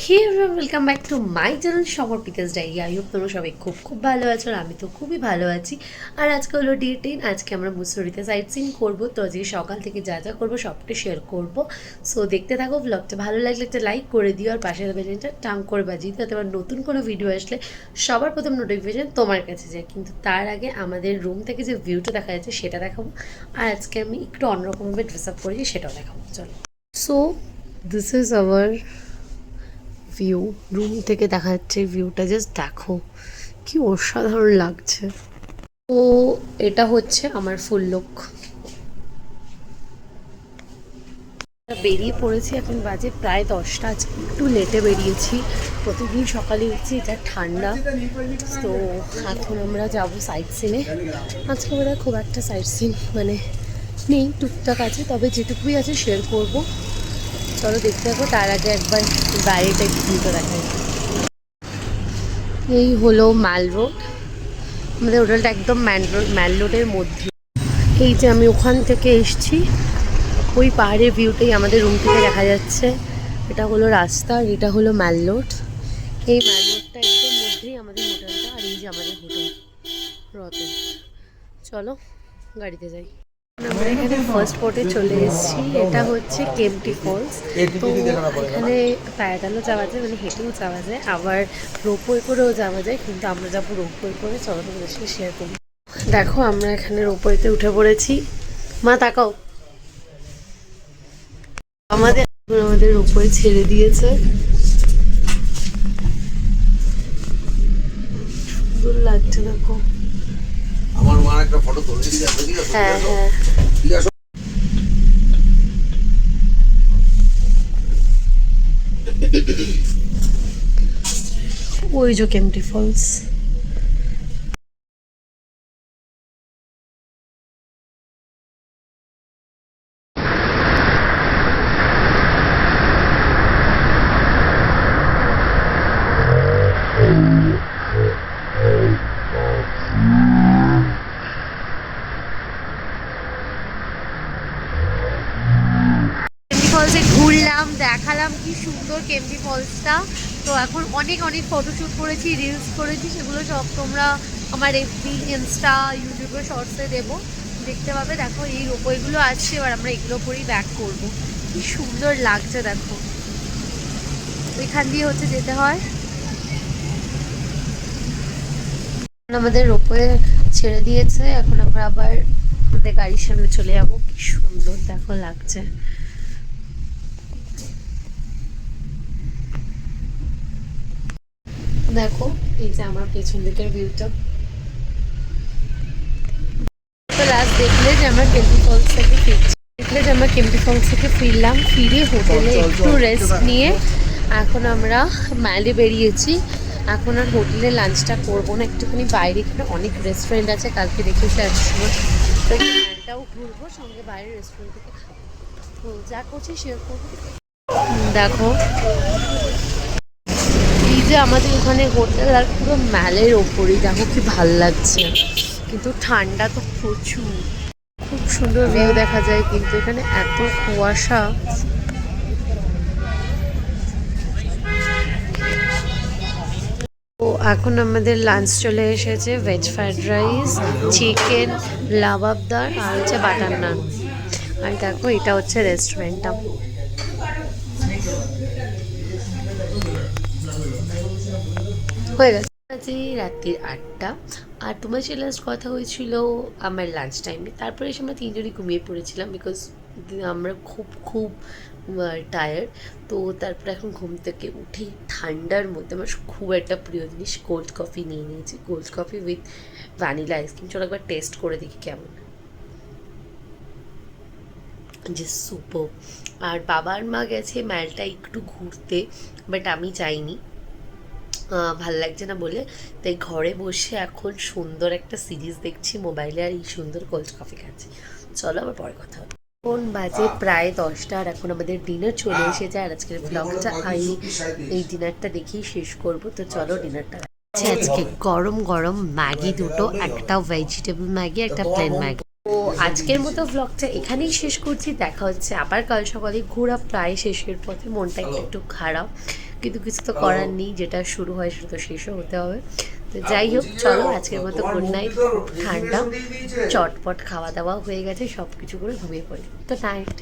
Hey welcome back to my channel Samarpita's diary. I hope তোমরা সবাই খুব খুব ভালো আছো, আর আমি তো খুবই ভালো আছি। আর আজকে হলো ডে 10। আজকে আমরা মুসৌরিতে সাইট সিন করবো। তো আজকে সকাল থেকে যা যা করবো সবটা শেয়ার করবো। সো দেখতে থাকো ব্লগটা। ভালো লাগলে একটা লাইক করে দিও, আর পাশের বেলটা টাং করে বাজিয়ে দিও, যাতে আবার নতুন কোনো ভিডিও আসলে সবার প্রথম নোটিফিকেশন তোমার কাছে যায়। কিন্তু তার আগে আমাদের রুম থেকে যে ভিউটা দেখা যাচ্ছে সেটা দেখাবো। আর আজকে আমি একটু অন্যরকমভাবে ড্রেস আপ করেছি, সেটাও দেখাবো। চলো। So this is our view. Room থেকে দেখা যাচ্ছে ভিউটা, জাস্ট দেখো কি অসাধারণ লাগছে। তো এটা হচ্ছে আমার ফুল লুক। বেরিয়ে পড়েছি, এখন বাজে প্রায় 10টা। আজকে একটু লেটে বেরিয়েছি, প্রতিদিন সকালে উঠছি, এটা ঠান্ডা। তো এখন আমরা যাব সাইট সিনে। আজকে বোধহয় খুব একটা সাইট সিন মানে নেই, টুকটাক আছে, তবে যেটুকুই আছে শেয়ার করবো। চলো দেখতে থাকো। তার আগে একবার বাইরেটা একটু ভিউটা দেখাই। এই হলো মাল রোড। আমাদের হোটেলটা একদম ম্যাল রোডের মধ্যে। এই যে আমি ওখান থেকে এসছি, ওই পাহাড়ের ভিউটাই আমাদের রুম থেকে দেখা যাচ্ছে। এটা হলো রাস্তা, আর এটা হলো ম্যাল রোড। এই ম্যাল রোডটা একদম মধ্যেই আমাদের হোটেলটা, আর এই যে আমাদের হোটেল রতন। চলো গাড়িতে যাই। আমরা এখানে ফার্স্ট স্পটে চলে এসেছি। এটা হচ্ছে কেম্পটি ফলস। তো এখানে প্যারাডালও যাওয়া যায়, মানে হেঁটেও যাওয়া যায়, আবার রোপওয়ে করেও যাওয়া যায়, কিন্তু আমরা যাবো রোপওয়ে করে। চলো তোমাদের সাথে শেয়ার করি। দেখো আমরা এখানে রোপওয়েতে উঠে পড়েছি। মা তাকাও, আমাদের রোপওয়ে ছেড়ে দিয়েছে। সুন্দর লাগছে দেখো। আমার মা একটা ফটো তুলে দিয়েছে। হ্যাঁ হ্যাঁ, ওই যে কেম্পটি ফলস। কেম্পটি ফলসে ঘুরলাম, দেখালাম কি সুন্দর কেম্পটি ফলসটা। তো এখন অনেক অনেক ফটোশ্যুট করেছি, রিলস করেছি, সেগুলো সব তোমরা আমার এফবি, ইনস্টা, ইউটিউবে শর্টসে দেবো, দেখতে পাবে। দেখো এই রোপওয়েগুলো আছে, এবার আমরা এগুলো করেই ব্যাক করবো। কি সুন্দর লাগছে দেখো। এখান দিয়ে হচ্ছে যেতে হয়। আমাদের রোপওয়ে ছেড়ে দিয়েছে, এখন আমরা আবার আমাদের গাড়ির সামনে চলে যাবো। কি সুন্দর দেখো লাগছে। দেখো এই যে আমার পেছন দিকের ভিউটা। তো লাস্ট দেখলে যে আমরা কেম্পটি ফলস থেকে ফিরছি, ফিরলাম, ফিরে হোটেলে একটু রেস্ট নিয়ে এখন আমরা ম্যালে বেরিয়েছি। এখন আর হোটেলে লাঞ্চটা করবো না, একটুখানি বাইরে এখানে অনেক রেস্টুরেন্ট আছে, কালকে দেখেছি এক সময়। তো ম্যালটাও ঘুরবো, সঙ্গে বাইরের রেস্টুরেন্ট থেকে খাবো। তো যা করছি শেয়ার করবো। দেখো এই যে আমাদের ওখানে হোটেল, আর পুরো ম্যালের ওপরেই, দেখো কি ভাল লাগছে। কিন্তু ঠান্ডা তো প্রচুর। খুব সুন্দর ভিউ দেখা যায়, কিন্তু এখানে এত কুয়াশা। তো এখন আমাদের লাঞ্চ চলে এসেছে। Veg fried rice, chicken, lababdar, আর হচ্ছে বাটার নান। আর দেখো এটা হচ্ছে রেস্টুরেন্টটা। হয়ে গেছে। আজ রাত্রির 8টা। আর তোমার সাথে লাস্ট কথা হয়েছিল আমার লাঞ্চ টাইমে। তারপরে এসে আমরা তিনজনই ঘুমিয়ে পড়েছিলাম, বিকজ আমরা খুব খুব টায়ার্ড। তো তারপরে এখন ঘুম থেকে উঠেই ঠান্ডার মধ্যে আমার খুব একটা প্রিয় জিনিস কোল্ড কফি নিয়ে নিয়েছি। Cold coffee with vanilla ice cream. চলো একবার টেস্ট করে দেখি কেমন। যে সুপার। আর বাবার মা গেছে ম্যালটা একটু ঘুরতে, বাট আমি যাইনি, ভাল লাগছে না বলে। তাই ঘরে বসে এখন সুন্দর একটা সিরিজ দেখছি মোবাইলে, আর এই সুন্দর কোল্ড কফি খাচ্ছি। চলো আবার পরে কথা হবে। এখন বাজে প্রায় 10টা, আর এখন আমাদের ডিনার চলে এসেছে। আর আজকের ব্লগটা আমি এই ডিনারটা দেখেই শেষ করব। তো চলো ডিনারটা। আজকে গরম গরম ম্যাগি দুটো, একটা ভেজিটেবল ম্যাগি, একটা প্লেন ম্যাগি। তো আজকের মতো ব্লগটা এখানেই শেষ করছি। দেখা হচ্ছে আবার কাল সকালে। ঘোরা প্রায় শেষের পথে, মনটা একটু একটু খারাপ, কিন্তু কিছু তো করার নেই, যেটা শুরু হয় সেটা তো শেষও হতে হবে। তো যাই হোক, চলো আজকের মতো গুড নাইট। ঠান্ডা চটপট খাওয়া দাওয়া হয়ে গেছে, সব কিছু করে ঘুমিয়ে পড়ি। তো নাইট।